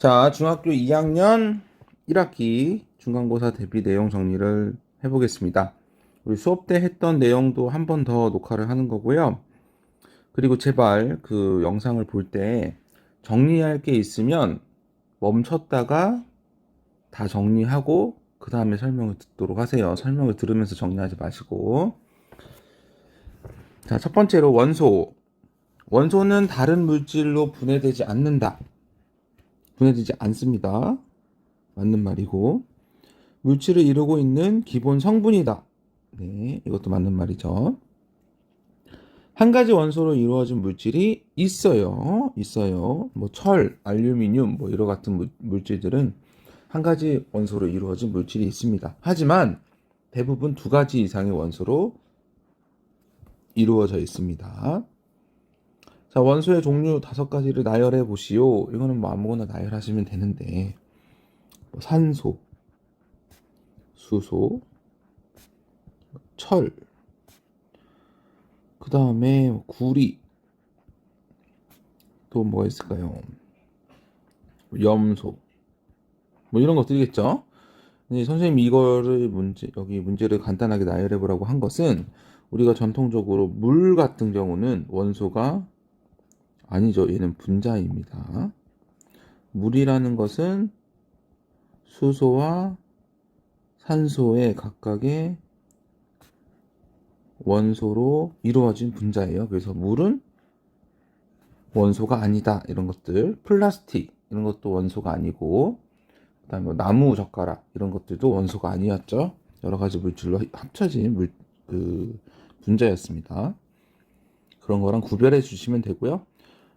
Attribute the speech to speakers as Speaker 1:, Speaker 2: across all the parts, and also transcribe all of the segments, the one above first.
Speaker 1: 자, 중학교 2학년 1학기 중간고사 대비 내용 정리를 해보겠습니다. 우리 수업 때 했던 내용도 한 번 더 녹화를 하는 거고요. 그리고 제발 그 영상을 볼 때 정리할 게 있으면 멈췄다가 다 정리하고 그 다음에 설명을 듣도록 하세요. 설명을 들으면서 정리하지 마시고. 자, 첫 번째로 원소. 원소는 다른 물질로 분해되지 않는다. 분해되지 않습니다. 맞는 말이고. 물질을 이루고 있는 기본 성분이다. 네, 이것도 맞는 말이죠. 한 가지 원소로 이루어진 물질이 있어요. 뭐 철, 알루미늄, 뭐 이런 같은 물질들은 한 가지 원소로 이루어진 물질이 있습니다. 하지만 대부분 두 가지 이상의 원소로 이루어져 있습니다. 자, 원소의 종류 5가지를 나열해 보시오. 이거는 뭐 아무거나 나열하시면 되는데, 뭐 산소, 수소, 철, 그 다음에 구리, 또 뭐가 있을까요? 염소, 뭐 이런 것들이겠죠. 근데 선생님이 이거를 여기 문제를 간단하게 나열해 보라고 한 것은 우리가 전통적으로 물 같은 경우는 원소가 아니죠. 얘는 분자입니다. 물이라는 것은 수소와 산소의 각각의 원소로 이루어진 분자예요. 그래서 물은 원소가 아니다. 이런 것들, 플라스틱 이런 것도 원소가 아니고, 그다음에 뭐 나무 젓가락 이런 것들도 원소가 아니었죠. 여러 가지 물질로 합쳐진 분자였습니다. 그런 거랑 구별해 주시면 되고요.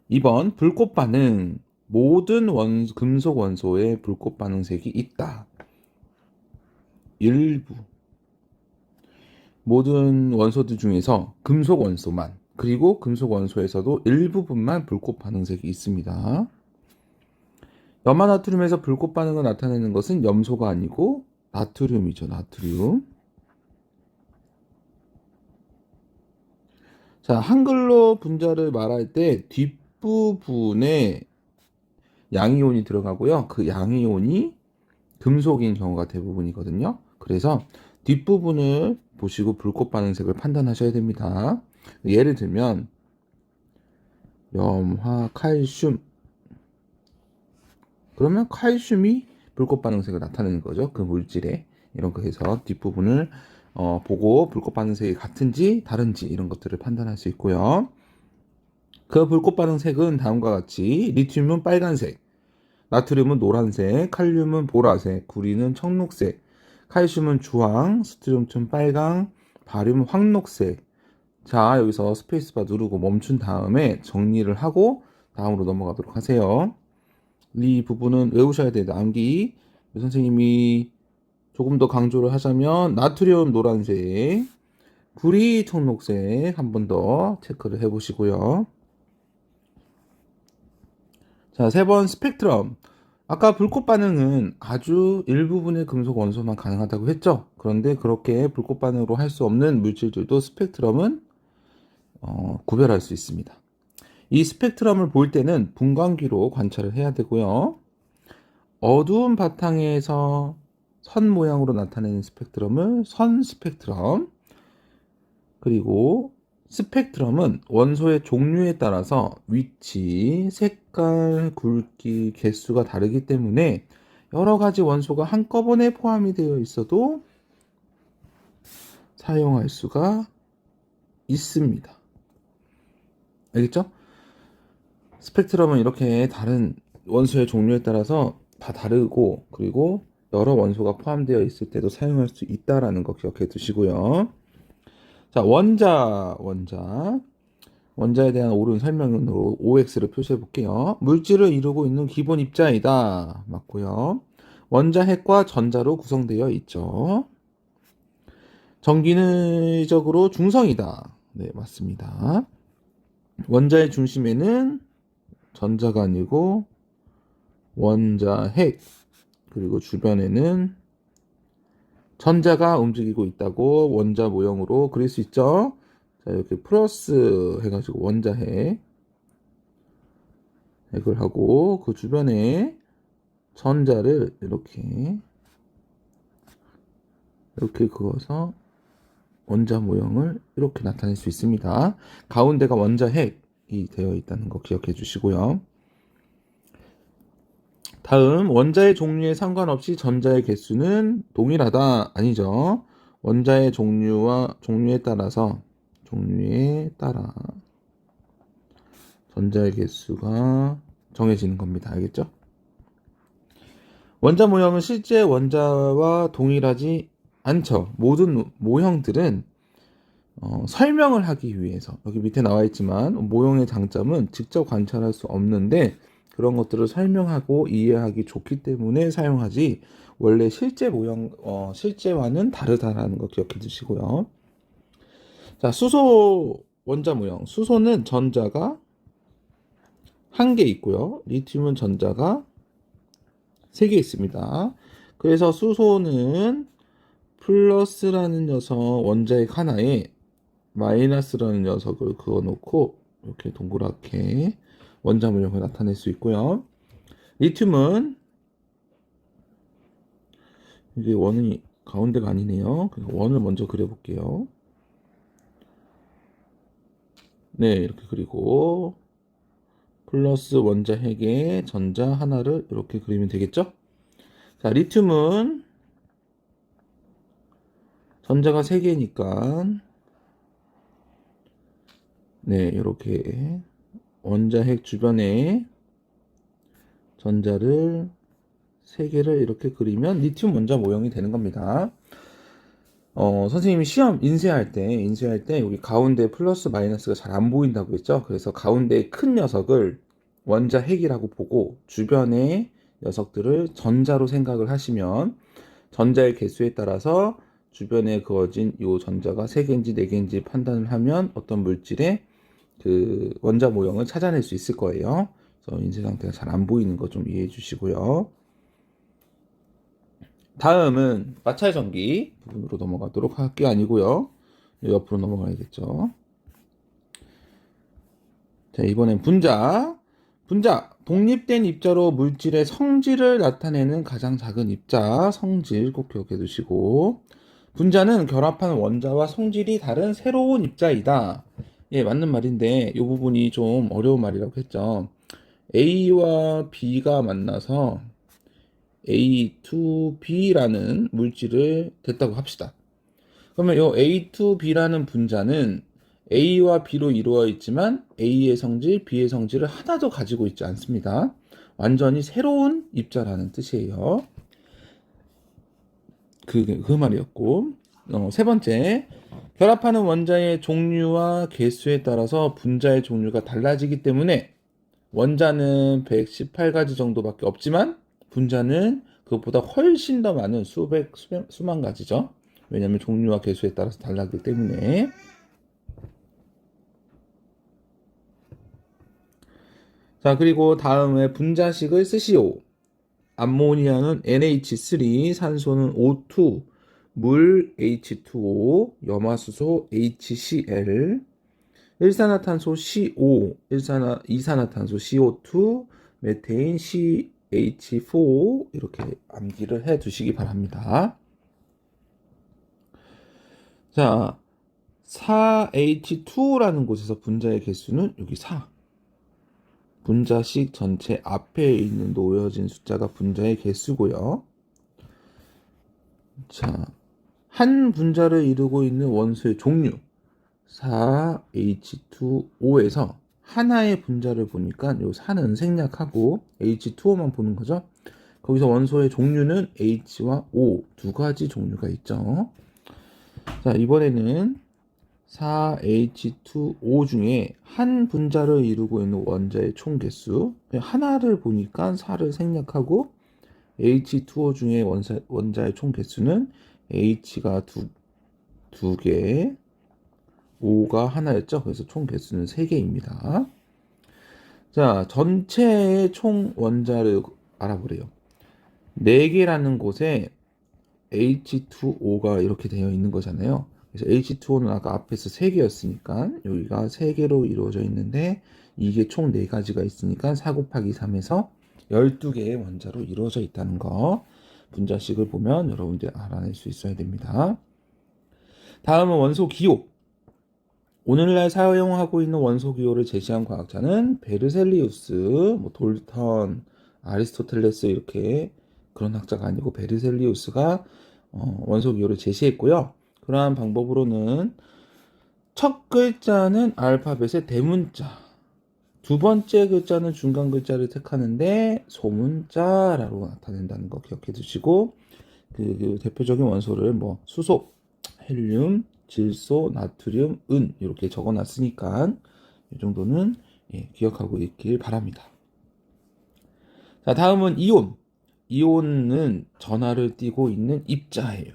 Speaker 1: 2번 불꽃 반응. 모든 금속 원소에 불꽃 반응색이 있다. 일부. 모든 원소들 중에서 금속 원소만, 그리고 금속 원소에서도 일부분만 불꽃 반응색이 있습니다. 염화나트륨에서 불꽃 반응을 나타내는 것은 염소가 아니고 나트륨이죠. 나트륨. 자, 한글로 분자를 말할 때 뒷부분에 양이온이 들어가고요. 그 양이온이 금속인 경우가 대부분이거든요. 그래서 뒷부분을 보시고 불꽃 반응색을 판단하셔야 됩니다. 예를 들면 염화 칼슘, 그러면 칼슘이 불꽃 반응색을 나타내는 거죠. 그 물질에. 이런 거 해서 뒷부분을 보고 불꽃 반응색이 같은지 다른지 이런 것들을 판단할 수 있고요. 그 불꽃 반응색은 다음과 같이 리튬은 빨간색, 나트륨은 노란색, 칼륨은 보라색, 구리는 청록색, 칼슘은 주황, 스트론튬 빨강, 바륨은 황록색. 자, 여기서 스페이스바 누르고 멈춘 다음에 정리를 하고 다음으로 넘어가도록 하세요. 이 부분은 외우셔야 돼요. 암기. 선생님이 조금 더 강조를 하자면 나트륨 노란색, 구리 청록색 한 번 더 체크를 해보시고요. 자, 3번 스펙트럼. 아까 불꽃 반응은 아주 일부분의 금속 원소만 가능하다고 했죠. 그런데 그렇게 불꽃 반응으로 할 수 없는 물질들도 스펙트럼은 구별할 수 있습니다. 이 스펙트럼을 볼 때는 분광기로 관찰을 해야 되고요. 어두운 바탕에서 선 모양으로 나타내는 스펙트럼을 선 스펙트럼, 그리고 스펙트럼은 원소의 종류에 따라서 위치, 색깔, 굵기, 개수가 다르기 때문에 여러 가지 원소가 한꺼번에 포함이 되어 있어도 사용할 수가 있습니다. 알겠죠? 스펙트럼은 이렇게 다른 원소의 종류에 따라서 다 다르고, 그리고 여러 원소가 포함되어 있을 때도 사용할 수 있다라는 거 기억해 두시고요. 자, 원자에 대한 옳은 설명으로 OX를 표시해 볼게요. 물질을 이루고 있는 기본 입자이다. 맞고요. 원자핵과 전자로 구성되어 있죠. 정기능적으로 중성이다. 네, 맞습니다. 원자의 중심에는 전자가 아니고 원자핵, 그리고 주변에는 전자가 움직이고 있다고 원자 모형으로 그릴 수 있죠. 자, 이렇게 플러스 해가지고 원자핵 핵을 하고 그 주변에 전자를 이렇게 그어서 원자 모형을 이렇게 나타낼 수 있습니다. 가운데가 원자 핵이 되어 있다는 거 기억해 주시고요. 다음, 원자의 종류에 상관없이 전자의 개수는 동일하다. 아니죠. 원자의 종류에 따라 전자의 개수가 정해지는 겁니다. 알겠죠? 원자 모형은 실제 원자와 동일하지 않죠. 모든 모형들은 설명을 하기 위해서, 여기 밑에 나와 있지만 모형의 장점은 직접 관찰할 수 없는데 그런 것들을 설명하고 이해하기 좋기 때문에 사용하지, 원래 실제 모형, 실제와는 다르다라는 거 기억해 두시고요. 자, 수소 원자 모형. 수소는 전자가 한 개 있고요. 리튬은 전자가 3개 있습니다. 그래서 수소는 플러스라는 녀석 원자핵 하나에 마이너스라는 녀석을 그어놓고 이렇게 동그랗게 원자 모형을 나타낼 수 있고요. 리튬은 이게 원이 가운데가 아니네요. 원을 먼저 그려볼게요. 네, 이렇게 그리고 플러스 원자핵에 전자 하나를 이렇게 그리면 되겠죠? 자, 리튬은 전자가 3개니까 네, 이렇게 원자핵 주변에 전자를 3개를 이렇게 그리면 리튬 원자 모형이 되는 겁니다. 선생님이 시험 인쇄할 때 여기 가운데 플러스 마이너스가 잘 안 보인다고 했죠. 그래서 가운데 큰 녀석을 원자핵이라고 보고 주변의 녀석들을 전자로 생각을 하시면 전자의 개수에 따라서 주변에 그어진 이 전자가 3개인지 4개인지 판단을 하면 어떤 물질의 그 원자 모형을 찾아낼 수 있을 거예요. 그래서 인쇄 상태가 잘 안 보이는 거 좀 이해해 주시고요. 다음은 마찰 전기 부분으로 넘어가도록 할 게 아니고요. 옆으로 넘어가야겠죠. 자, 이번엔 분자. 독립된 입자로 물질의 성질을 나타내는 가장 작은 입자, 성질 꼭 기억해 두시고, 분자는 결합한 원자와 성질이 다른 새로운 입자이다. 예, 맞는 말인데 이 부분이 좀 어려운 말이라고 했죠. A와 B가 만나서 A2B라는 물질을 됐다고 합시다. 그러면 이 A2B라는 분자는 A와 B로 이루어 있지만 A의 성질, B의 성질을 하나도 가지고 있지 않습니다. 완전히 새로운 입자라는 뜻이에요. 그 말이었고, 세 번째, 결합하는 원자의 종류와 개수에 따라서 분자의 종류가 달라지기 때문에 원자는 118가지 정도밖에 없지만 분자는 그것보다 훨씬 더 많은 수만 가지죠. 왜냐하면 종류와 개수에 따라서 달라지기 때문에. 자, 그리고 다음에 분자식을 쓰시오. 암모니아는 NH3, 산소는 O2, 물 H2O, 염화수소 HCl, 일산화탄소 CO, 이산화탄소 CO2, 메테인 CH4 이렇게 암기를 해 두시기 바랍니다. 자, 4H2라는 곳에서 분자의 개수는 여기 4. 분자식 전체 앞에 있는 놓여진 숫자가 분자의 개수고요. 자, 한 분자를 이루고 있는 원소의 종류 4H2O에서 하나의 분자를 보니까 요 4는 생략하고 H2O만 보는 거죠. 거기서 원소의 종류는 H와 O 두 가지 종류가 있죠. 자, 이번에는 4H2O 중에 한 분자를 이루고 있는 원자의 총 개수 하나를 보니까 4를 생략하고 H2O 중에 원자의 총 개수는 H가 두 개, O가 하나였죠. 그래서 총 개수는 3개입니다. 자, 전체의 총 원자를 알아보래요. 4개라는 곳에 H2O가 이렇게 되어 있는 거잖아요. 그래서 H2O는 아까 앞에서 3개였으니까 여기가 3개로 이루어져 있는데 이게 총 4가지가 있으니까 4 곱하기 3에서 12개의 원자로 이루어져 있다는 거 분자식을 보면 여러분들 알아낼 수 있어야 됩니다. 다음은 원소 기호. 오늘날 사용하고 있는 원소 기호를 제시한 과학자는 베르셀리우스, 돌턴, 아리스토텔레스 이렇게 그런 학자가 아니고 베르셀리우스가 원소 기호를 제시했고요. 그러한 방법으로는 첫 글자는 알파벳의 대문자, 두 번째 글자는 중간 글자를 택하는데 소문자라고 나타낸다는 거 기억해 두시고 그 대표적인 원소를 수소, 헬륨, 질소, 나트륨, 은 이렇게 적어놨으니까 이 정도는 기억하고 있길 바랍니다. 자, 다음은 이온. 이온은 전하를 띠고 있는 입자예요.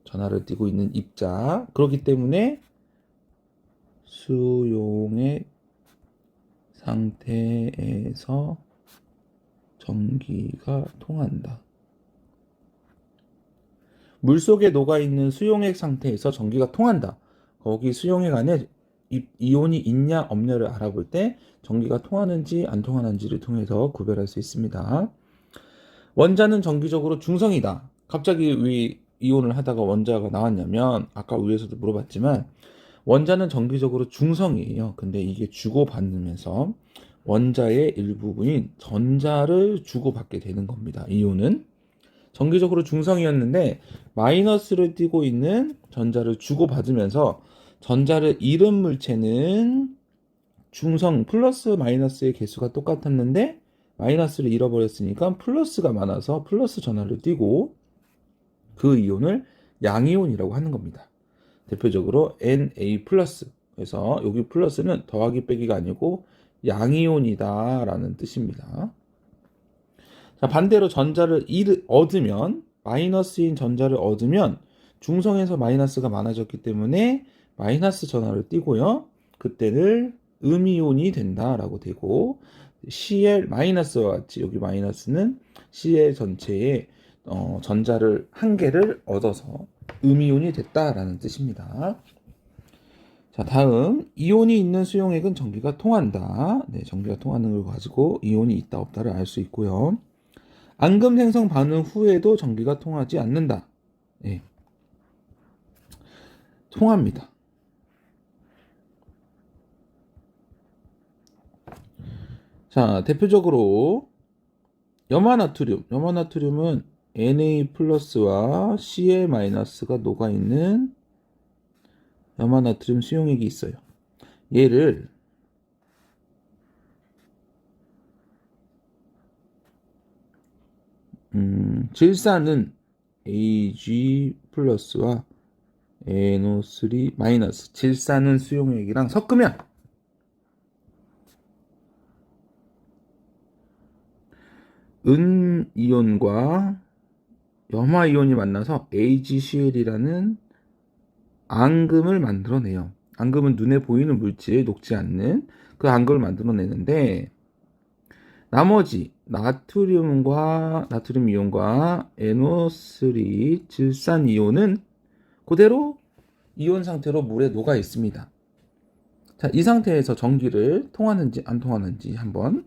Speaker 1: 전하를 띠고 있는 입자. 그렇기 때문에 수용액 상태에서 전기가 통한다. 물속에 녹아있는 수용액 상태에서 전기가 통한다. 거기 수용액 안에 이온이 있냐 없냐를 알아볼 때 전기가 통하는지 안 통하는지를 통해서 구별할 수 있습니다. 원자는 정기적으로 중성이다. 갑자기 왜 이온을 하다가 원자가 나왔냐면 아까 위에서도 물어봤지만 원자는 정기적으로 중성이에요. 근데 이게 주고받으면서 원자의 일부분인 전자를 주고받게 되는 겁니다. 이온은 정기적으로 중성이었는데 마이너스를 띠고 있는 전자를 주고받으면서 전자를 잃은 물체는 중성 플러스 마이너스의 개수가 똑같았는데 마이너스를 잃어버렸으니까 플러스가 많아서 플러스 전하를 띠고 그 이온을 양이온이라고 하는 겁니다. 대표적으로 Na+. 그래서 여기 플러스는 더하기 빼기가 아니고 양이온이다 라는 뜻입니다. 자, 반대로 전자를 얻으면 마이너스인 전자를 얻으면 중성에서 마이너스가 많아졌기 때문에 마이너스 전하를 띠고요. 그때를 음이온이 된다라고 되고 Cl-와 같이 여기 마이너스는 Cl 전체에 전자를 한 개를 얻어서 음이온이 됐다라는 뜻입니다. 자, 다음 이온이 있는 수용액은 전기가 통한다. 네, 전기가 통하는 걸 가지고 이온이 있다 없다를 알 수 있고요. 앙금 생성 반응 후에도 전기가 통하지 않는다. 네. 통합니다. 자, 대표적으로 염화나트륨은 Na+와 Cl-가 녹아있는 염화나트륨 수용액이 있어요. 얘를 질산은 Ag+와 NO3- 질산은 수용액이랑 섞으면 은이온과 염화이온이 만나서 AgCl이라는 앙금을 만들어내요. 앙금은 눈에 보이는 물질, 녹지 않는 그 앙금을 만들어내는데 나머지 나트륨 이온과 NO3 질산 이온은 그대로 이온 상태로 물에 녹아 있습니다. 자, 이 상태에서 전기를 통하는지 안 통하는지 한번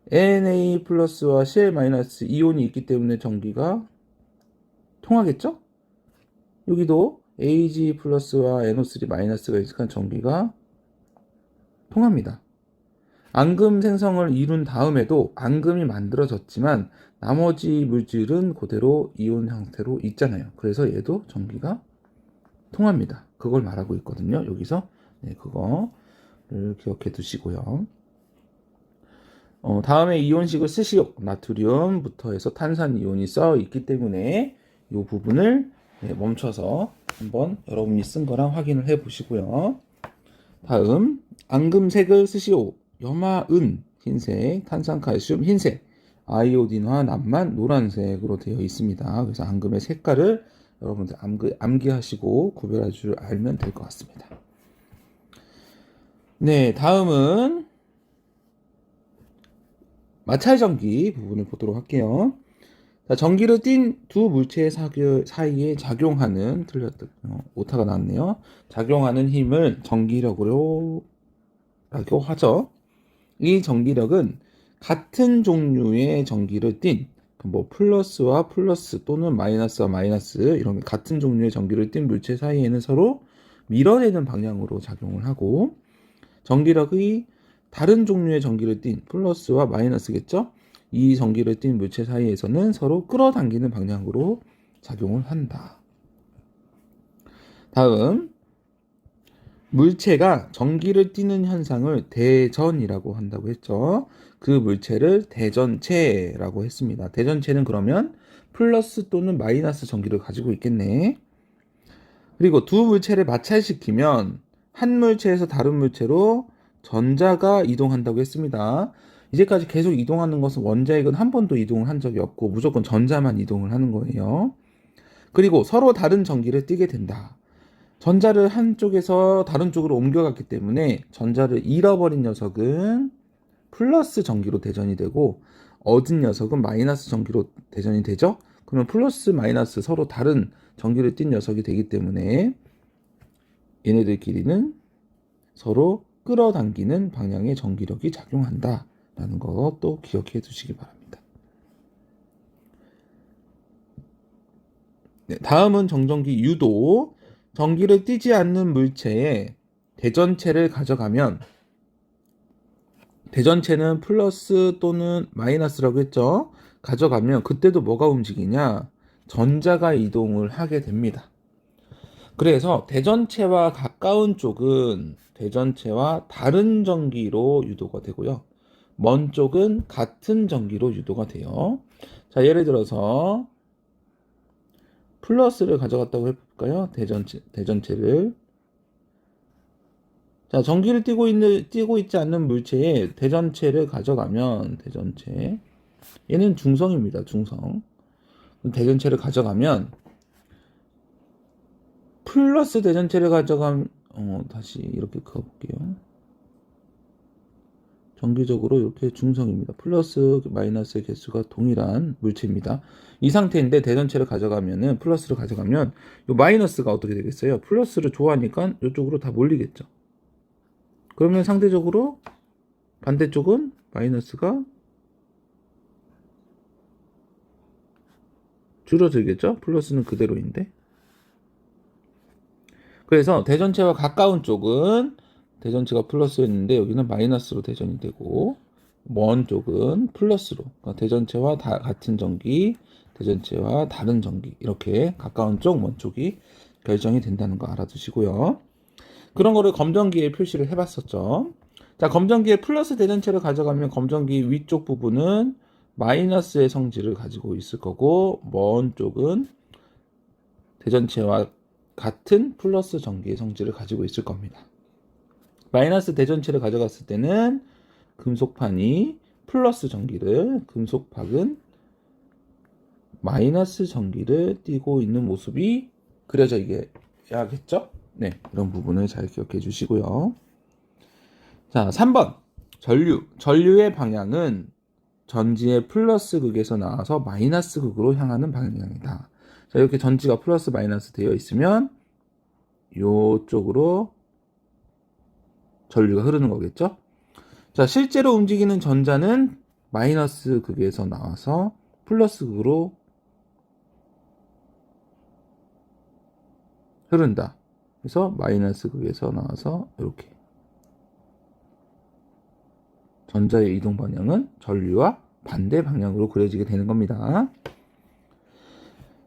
Speaker 1: Na+와 Cl- 이온이 있기 때문에 전기가 통하겠죠? 여기도 Ag+와 NO3-가 있으니까 전기가 통합니다. 앙금 생성을 이룬 다음에도 앙금이 만들어졌지만 나머지 물질은 그대로 이온 상태로 있잖아요. 그래서 얘도 전기가 통합니다. 그걸 말하고 있거든요. 여기서 그거를 기억해 두시고요. 다음에 이온식을 쓰시오. 나트륨부터 해서 탄산 이온이 써 있기 때문에 이 부분을 멈춰서 한번 여러분이 쓴 거랑 확인을 해 보시고요. 다음 앙금색을 쓰시오. 염화은 흰색, 탄산칼슘 흰색, 아이오딘화 남만 노란색으로 되어 있습니다. 그래서 앙금의 색깔을 여러분들 암기하시고 구별할 줄 알면 될 것 같습니다. 네, 다음은 마찰전기 부분을 보도록 할게요. 자, 전기를 띤 두 물체 사이에 작용하는 오타가 나왔네요. 작용하는 힘을 전기력으로 라고 하죠. 이 전기력은 같은 종류의 전기를 띤, 뭐 플러스와 플러스 또는 마이너스와 마이너스 이런 같은 종류의 전기를 띤 물체 사이에는 서로 밀어내는 방향으로 작용을 하고, 전기력이 다른 종류의 전기를 띤 플러스와 마이너스겠죠? 이 전기를 띤 물체 사이에서는 서로 끌어당기는 방향으로 작용을 한다. 다음, 물체가 전기를 띠는 현상을 대전이라고 한다고 했죠. 그 물체를 대전체라고 했습니다. 대전체는 그러면 플러스 또는 마이너스 전기를 가지고 있겠네. 그리고 두 물체를 마찰시키면 한 물체에서 다른 물체로 전자가 이동한다고 했습니다. 이제까지 계속 이동하는 것은 원자핵은 한 번도 이동을 한 적이 없고 무조건 전자만 이동을 하는 거예요. 그리고 서로 다른 전기를 띠게 된다. 전자를 한쪽에서 다른 쪽으로 옮겨갔기 때문에 전자를 잃어버린 녀석은 플러스 전기로 대전이 되고 얻은 녀석은 마이너스 전기로 대전이 되죠. 그러면 플러스 마이너스 서로 다른 전기를 띤 녀석이 되기 때문에 얘네들끼리는 서로 끌어당기는 방향의 전기력이 작용한다 라는 거 또 기억해 두시기 바랍니다. 네, 다음은 정전기 유도. 전기를 띠지 않는 물체에 대전체를 가져가면, 대전체는 플러스 또는 마이너스라고 했죠. 가져가면 그때도 뭐가 움직이냐? 전자가 이동을 하게 됩니다. 그래서 대전체와 가까운 쪽은 대전체와 다른 전기로 유도가 되고요. 먼 쪽은 같은 전기로 유도가 돼요. 자, 예를 들어서 플러스를 가져갔다고 해볼까요? 대전체를. 자, 전기를 띠고 있지 않는 물체에 대전체를 가져가면, 대전체. 얘는 중성입니다, 중성. 대전체를 가져가면, 플러스 대전체를 가져가면, 다시 이렇게 그어볼게요. 정기적으로 이렇게 중성입니다. 플러스 마이너스의 개수가 동일한 물체입니다. 이 상태인데 대전체를 가져가면은, 플러스를 가져가면 이 마이너스가 어떻게 되겠어요? 플러스를 좋아하니까 이쪽으로 다 몰리겠죠. 그러면 상대적으로 반대쪽은 마이너스가 줄어들겠죠? 플러스는 그대로인데. 그래서 대전체와 가까운 쪽은 대전체가 플러스였는데 여기는 마이너스로 대전이 되고, 먼 쪽은 플러스로, 그러니까 대전체와 같은 전기, 대전체와 다른 전기, 이렇게 가까운 쪽, 먼 쪽이 결정이 된다는 거 알아두시고요. 그런 거를 검전기에 표시를 해봤었죠. 자, 검전기에 플러스 대전체를 가져가면 검전기 위쪽 부분은 마이너스의 성질을 가지고 있을 거고, 먼 쪽은 대전체와 같은 플러스 전기의 성질을 가지고 있을 겁니다. 마이너스 대전체를 가져갔을 때는 금속판이 플러스 전기를, 금속박은 마이너스 전기를 띠고 있는 모습이 그려져 있어야겠죠? 네, 이런 부분을 잘 기억해 주시고요. 자, 3번. 전류의 방향은 전지의 플러스 극에서 나와서 마이너스 극으로 향하는 방향이다. 자, 이렇게 전지가 플러스 마이너스 되어 있으면 이쪽으로 전류가 흐르는 거겠죠? 자, 실제로 움직이는 전자는 마이너스 극에서 나와서 플러스 극으로 흐른다. 그래서 마이너스 극에서 나와서 이렇게 전자의 이동 방향은 전류와 반대 방향으로 그려지게 되는 겁니다.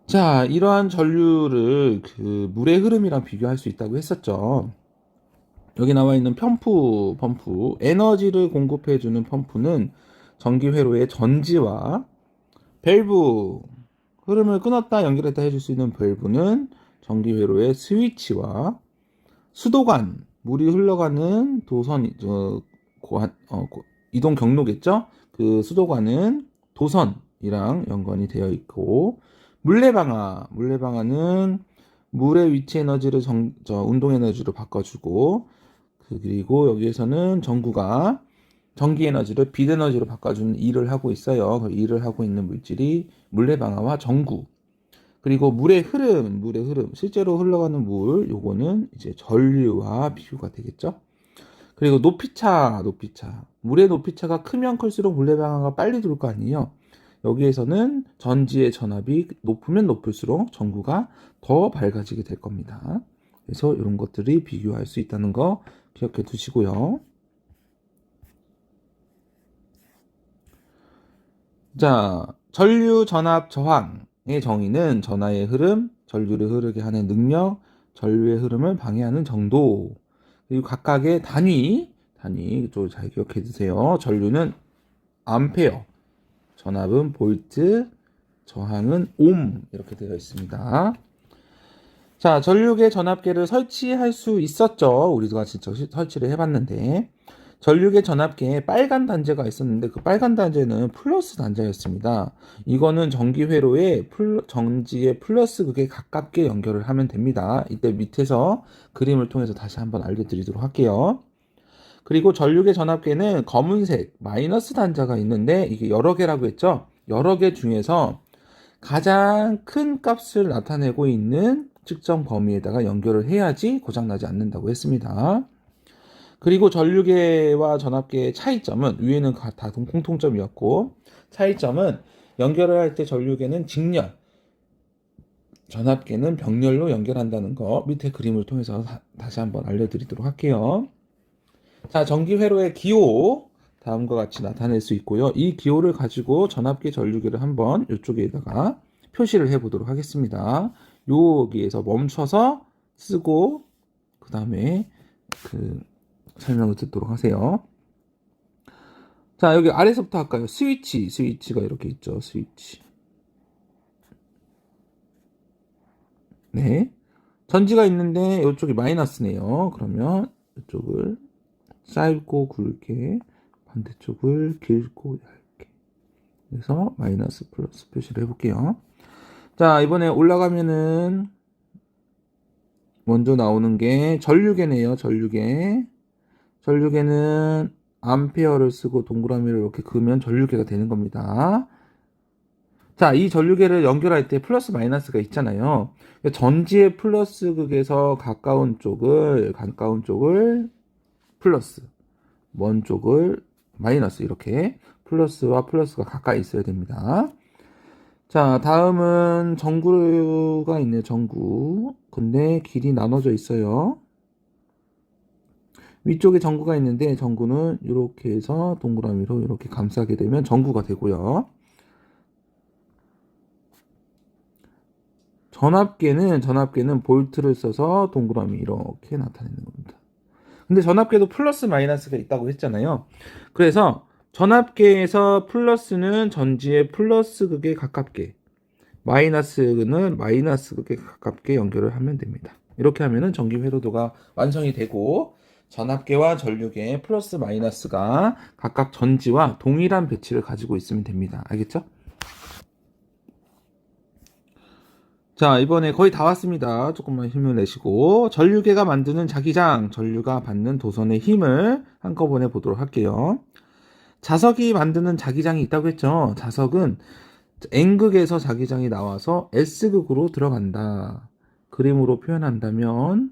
Speaker 1: 자, 이러한 전류를 그 물의 흐름이랑 비교할 수 있다고 했었죠. 여기 나와 있는 펌프, 에너지를 공급해주는 펌프는 전기 회로의 전지와 밸브, 흐름을 끊었다 연결했다 해줄 수 있는 밸브는 전기 회로의 스위치와 수도관, 물이 흘러가는 도선, 이동 경로겠죠? 그 수도관은 도선이랑 연관이 되어 있고, 물레방아는 물의 위치 에너지를 운동 에너지로 바꿔주고, 그리고 여기에서는 전구가 전기 에너지를 빛 에너지로 바꿔주는 일을 하고 있어요. 그 일을 하고 있는 물질이 물레방아와 전구. 그리고 물의 흐름, 실제로 흘러가는 물, 요거는 이제 전류와 비교가 되겠죠. 그리고 높이차. 물의 높이차가 크면 클수록 물레방아가 빨리 돌 거 아니에요. 여기에서는 전지의 전압이 높으면 높을수록 전구가 더 밝아지게 될 겁니다. 그래서 이런 것들이 비교할 수 있다는 거 기억해 두시고요. 자, 전류 전압 저항의 정의는 전하의 흐름, 전류를 흐르게 하는 능력, 전류의 흐름을 방해하는 정도, 그리고 각각의 단위 좀 잘 기억해 두세요. 전류는 암페어, 전압은 볼트, 저항은 옴 이렇게 되어 있습니다. 자, 전류계 전압계를 설치할 수 있었죠. 우리가 진짜 설치를 해봤는데 전류계 전압계에 빨간 단자가 있었는데 그 빨간 단자는 플러스 단자였습니다. 이거는 전기 회로에 전지의 플러스 극에 가깝게 연결을 하면 됩니다. 이때 밑에서 그림을 통해서 다시 한번 알려드리도록 할게요. 그리고 전류계 전압계는 검은색 마이너스 단자가 있는데 이게 여러 개라고 했죠. 여러 개 중에서 가장 큰 값을 나타내고 있는 측정 범위에다가 연결을 해야지 고장나지 않는다고 했습니다. 그리고 전류계와 전압계의 차이점은 위에는 다 공통점이었고 차이점은 연결을 할 때 전류계는 직렬, 전압계는 병렬로 연결한다는 거 밑에 그림을 통해서 다시 한번 알려드리도록 할게요. 자, 전기 회로의 기호 다음과 같이 나타낼 수 있고요. 이 기호를 가지고 전압계 전류계를 한번 이쪽에다가 표시를 해 보도록 하겠습니다. 여기에서 멈춰서 쓰고 그 다음에 설명을 듣도록 하세요. 자, 여기 아래서부터 할까요? 스위치가 이렇게 있죠. 스위치. 네. 전지가 있는데 이쪽이 마이너스네요. 그러면 이쪽을 짧고 굵게 반대쪽을 길고 얇게 그래서 마이너스 플러스 표시를 해볼게요. 자, 이번에 올라가면은 먼저 나오는 게 전류계네요. 전류계는 암페어를 쓰고 동그라미를 이렇게 그으면 전류계가 되는 겁니다. 자, 이 전류계를 연결할 때 플러스 마이너스가 있잖아요. 전지의 플러스 극에서 가까운 쪽을 플러스, 먼 쪽을 마이너스 이렇게 플러스와 플러스가 가까이 있어야 됩니다. 자, 다음은 전구가 있네요. 전구. 근데 길이 나눠져 있어요. 위쪽에 전구가 있는데 전구는 이렇게 해서 동그라미로 이렇게 감싸게 되면 전구가 되고요. 전압계는 볼트를 써서 동그라미 이렇게 나타내는 겁니다. 근데 전압계도 플러스 마이너스가 있다고 했잖아요. 그래서 전압계에서 플러스는 전지의 플러스 극에 가깝게, 마이너스는 마이너스 극에 가깝게 연결을 하면 됩니다. 이렇게 하면은 전기 회로도가 완성이 되고 전압계와 전류계의 플러스 마이너스가 각각 전지와 동일한 배치를 가지고 있으면 됩니다. 알겠죠? 자, 이번에 거의 다 왔습니다. 조금만 힘을 내시고 전류계가 만드는 자기장, 전류가 받는 도선의 힘을 한꺼번에 보도록 할게요. 자석이 만드는 자기장이 있다고 했죠. 자석은 N극에서 자기장이 나와서 S극으로 들어간다. 그림으로 표현한다면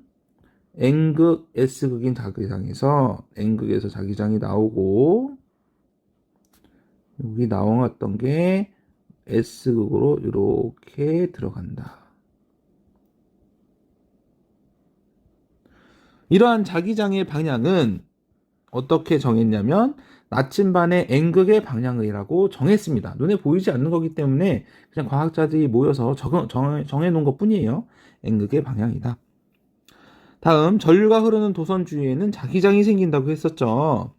Speaker 1: N극, S극인 자기장에서 N극에서 자기장이 나오고 여기 나왔던 게 S극으로 이렇게 들어간다. 이러한 자기장의 방향은 어떻게 정했냐면 나침반의 N극의 방향이라고 정했습니다. 눈에 보이지 않는 거기 때문에 그냥 과학자들이 모여서 정해놓은 것 뿐이에요. N극의 방향이다. 다음 전류가 흐르는 도선 주위에는 자기장이 생긴다고 했었죠.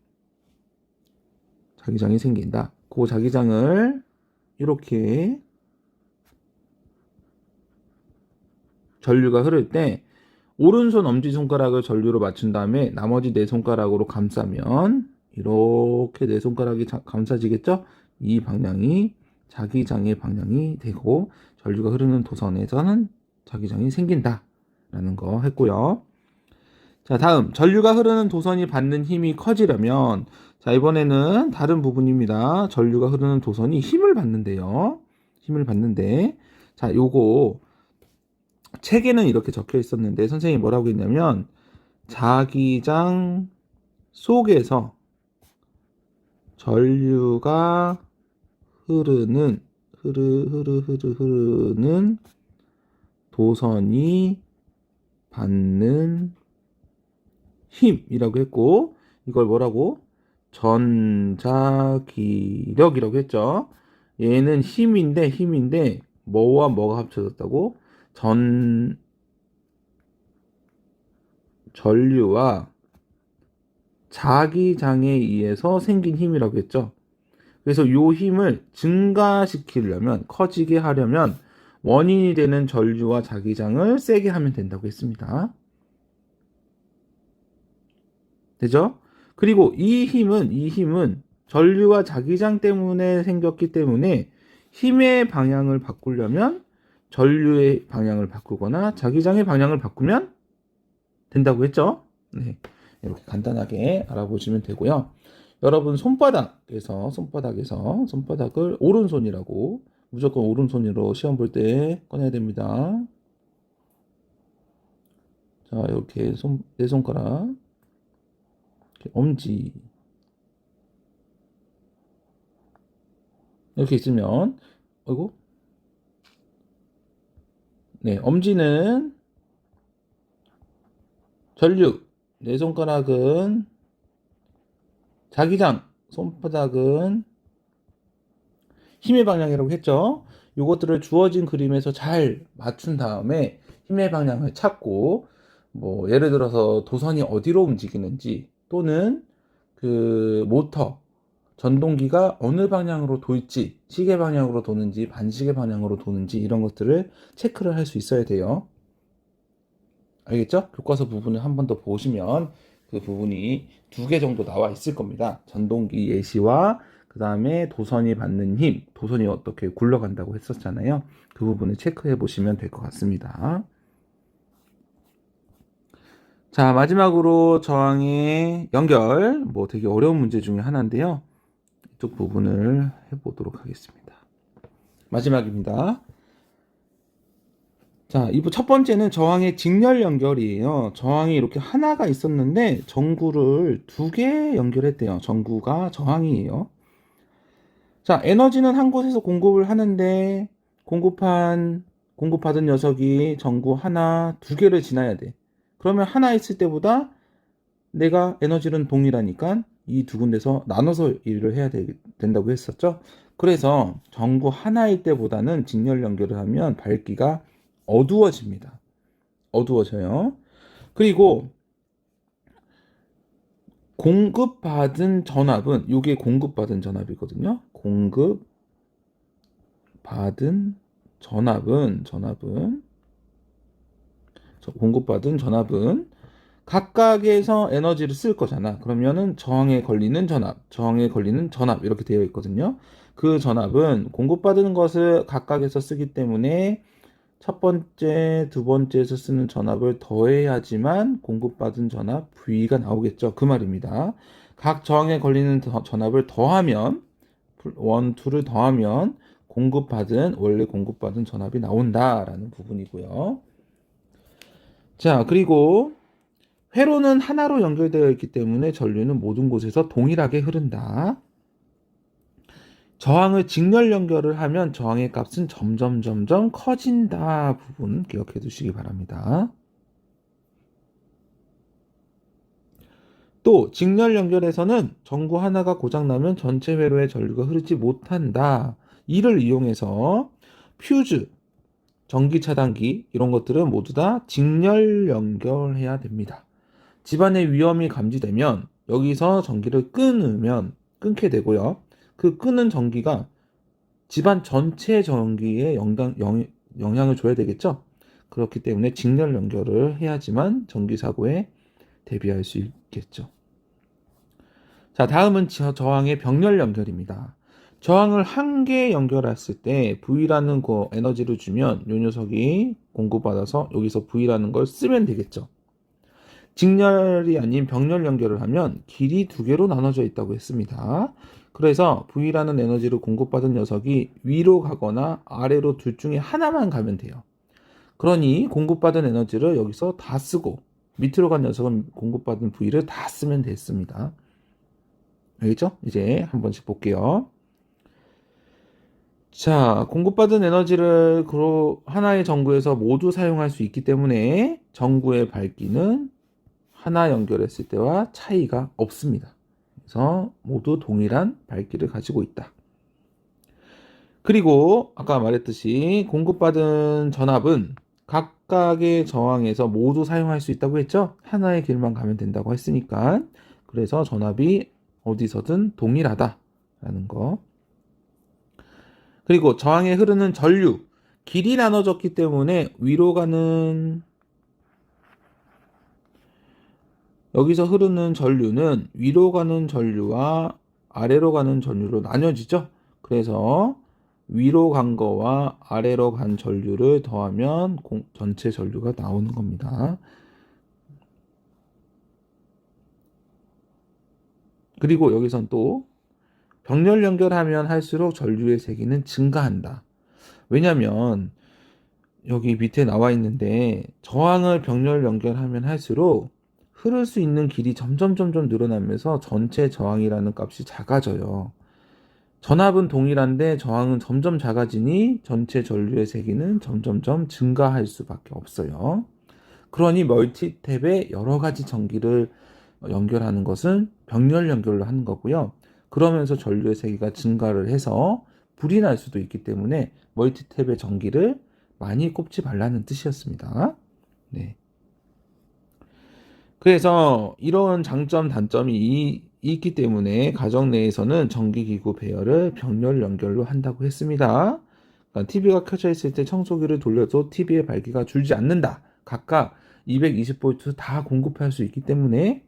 Speaker 1: 자기장이 생긴다. 그 자기장을 이렇게 전류가 흐를 때 오른손 엄지손가락을 전류로 맞춘 다음에 나머지 네 손가락으로 감싸면 이렇게 네 손가락이 감싸지겠죠? 이 방향이 자기장의 방향이 되고 전류가 흐르는 도선에서는 자기장이 생긴다 라는 거 했고요. 자, 다음 전류가 흐르는 도선이 받는 힘이 커지려면 자, 이번에는 다른 부분입니다. 전류가 흐르는 도선이 힘을 받는데요. 힘을 받는데 자, 요거 책에는 이렇게 적혀 있었는데 선생님이 뭐라고 했냐면 자기장 속에서 전류가 흐르는 도선이 받는 힘이라고 했고, 이걸 뭐라고? 전자기력이라고 했죠. 얘는 힘인데 뭐와 뭐가 합쳐졌다고? 전류와 자기장에 의해서 생긴 힘이라고 했죠. 그래서 이 힘을 증가시키려면, 커지게 하려면 원인이 되는 전류와 자기장을 세게 하면 된다고 했습니다. 되죠? 그리고 이 힘은 전류와 자기장 때문에 생겼기 때문에 힘의 방향을 바꾸려면 전류의 방향을 바꾸거나 자기장의 방향을 바꾸면 된다고 했죠? 네. 이렇게 간단하게 알아보시면 되고요. 여러분 손바닥을 오른손이라고, 무조건 오른손으로 시험 볼 때 꺼내야 됩니다. 자, 이렇게 네 손가락, 이렇게 엄지 이렇게 있으면, 아이고, 네, 엄지는 전류, 네 손가락은 자기장, 손바닥은 힘의 방향이라고 했죠. 이것들을 주어진 그림에서 잘 맞춘 다음에 힘의 방향을 찾고, 뭐 예를 들어서 도선이 어디로 움직이는지, 또는 그 모터, 전동기가 어느 방향으로 돌지, 시계 방향으로 도는지 반시계 방향으로 도는지, 이런 것들을 체크를 할 수 있어야 돼요. 알겠죠? 교과서 부분을 한 번 더 보시면 그 부분이 2개 정도 나와 있을 겁니다. 전동기 예시와 그 다음에 도선이 받는 힘, 도선이 어떻게 굴러간다고 했었잖아요. 그 부분을 체크해 보시면 될 것 같습니다. 자, 마지막으로 저항의 연결, 뭐 되게 어려운 문제 중에 하나인데요. 이쪽 부분을 해보도록 하겠습니다. 마지막입니다. 자, 이부 첫 번째는 저항의 직렬 연결이에요. 저항이 이렇게 하나가 있었는데 전구를 2개 연결했대요. 전구가 저항이에요. 자, 에너지는 한 곳에서 공급을 하는데 공급받은 녀석이 전구 하나, 2개를 지나야 돼. 그러면 하나 있을 때보다 내가 에너지는 동일하니까 이 2군데서 나눠서 일을 해야 된다고 했었죠. 그래서 전구 하나일 때보다는 직렬 연결을 하면 밝기가 어두워집니다. 어두워져요. 그리고 공급받은 전압은, 이게 공급받은 전압이거든요. 공급받은 전압은 각각에서 에너지를 쓸 거잖아. 그러면은 저항에 걸리는 전압 이렇게 되어 있거든요. 그 전압은 공급받은 것을 각각에서 쓰기 때문에 첫 번째, 두 번째에서 쓰는 전압을 더해야지만 공급받은 전압 V가 나오겠죠. 그 말입니다. 각 저항에 걸리는 전압을 더하면, 1, 2를 더하면 원래 공급받은 전압이 나온다라는 부분이고요. 자, 그리고 회로는 하나로 연결되어 있기 때문에 전류는 모든 곳에서 동일하게 흐른다. 저항을 직렬 연결을 하면 저항의 값은 점점 커진다 부분 기억해 두시기 바랍니다. 또 직렬 연결에서는 전구 하나가 고장나면 전체 회로에 전류가 흐르지 못한다. 이를 이용해서 퓨즈, 전기 차단기 이런 것들은 모두 다 직렬 연결해야 됩니다. 집안의 위험이 감지되면 여기서 전기를 끊게 되고요. 그 끄는 전기가 집안 전체 전기에 영향을 줘야 되겠죠. 그렇기 때문에 직렬 연결을 해야지만 전기 사고에 대비할 수 있겠죠. 자, 다음은 저항의 병렬 연결입니다. 저항을 한 개 연결했을 때 V라는 거 에너지를 주면 이 녀석이 공급받아서 여기서 V라는 걸 쓰면 되겠죠. 직렬이 아닌 병렬 연결을 하면 길이 2개로 나눠져 있다고 했습니다. 그래서 V라는 에너지를 공급받은 녀석이 위로 가거나 아래로 둘 중에 하나만 가면 돼요. 그러니 공급받은 에너지를 여기서 다 쓰고 밑으로 간 녀석은 공급받은 부위를 다 쓰면 됐습니다. 알겠죠? 이제 한 번씩 볼게요. 자, 공급받은 에너지를 하나의 전구에서 모두 사용할 수 있기 때문에 전구의 밝기는 하나 연결했을 때와 차이가 없습니다. 그래서 모두 동일한 밝기를 가지고 있다. 그리고 아까 말했듯이 공급받은 전압은 각각의 저항에서 모두 사용할 수 있다고 했죠? 하나의 길만 가면 된다고 했으니까. 그래서 전압이 어디서든 동일하다라는 거. 그리고 저항에 흐르는 전류, 길이 나눠졌기 때문에 여기서 흐르는 전류는 위로 가는 전류와 아래로 가는 전류로 나뉘어지죠. 그래서 위로 간 거와 아래로 간 전류를 더하면 전체 전류가 나오는 겁니다. 그리고 여기선 또 병렬 연결하면 할수록 전류의 세기는 증가한다. 왜냐면 여기 밑에 나와 있는데 저항을 병렬 연결하면 할수록 흐를 수 있는 길이 점점 늘어나면서 전체 저항이라는 값이 작아져요. 전압은 동일한데 저항은 점점 작아지니 전체 전류의 세기는 점점 증가할 수밖에 없어요. 그러니 멀티탭에 여러 가지 전기를 연결하는 것은 병렬 연결로 하는 거고요. 그러면서 전류의 세기가 증가를 해서 불이 날 수도 있기 때문에 멀티탭의 전기를 많이 꼽지 말라는 뜻이었습니다. 네. 그래서 이런 장점, 단점이 있기 때문에 가정 내에서는 전기기구 배열을 병렬 연결로 한다고 했습니다. 그러니까 TV가 켜져 있을 때 청소기를 돌려도 TV의 밝기가 줄지 않는다. 각각 220V 다 공급할 수 있기 때문에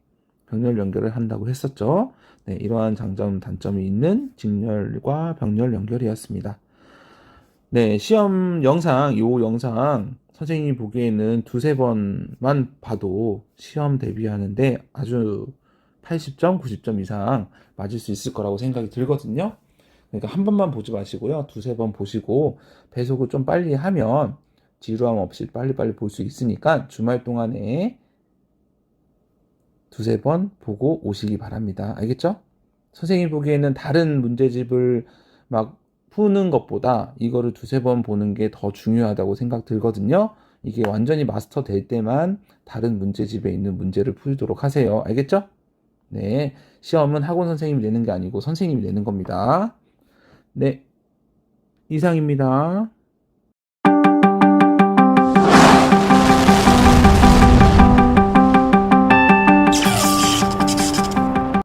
Speaker 1: 병렬 연결을 한다고 했었죠. 네, 이러한 장점, 단점이 있는 직렬과 병렬 연결이었습니다. 네, 시험 영상, 요 영상 선생님이 보기에는 두세 번만 봐도 시험 대비하는데 아주 80점, 90점 이상 맞을 수 있을 거라고 생각이 들거든요. 그러니까 한 번만 보지 마시고요. 두세 번 보시고 배속을 좀 빨리 하면 지루함 없이 빨리빨리 볼 수 있으니까 주말 동안에 두세 번 보고 오시기 바랍니다. 알겠죠? 선생님이 보기에는 다른 문제집을 막 푸는 것보다 이거를 두세 번 보는 게 더 중요하다고 생각 들거든요. 이게 완전히 마스터 될 때만 다른 문제집에 있는 문제를 풀도록 하세요. 알겠죠? 네. 시험은 학원 선생님이 내는 게 아니고 선생님이 내는 겁니다. 네. 이상입니다.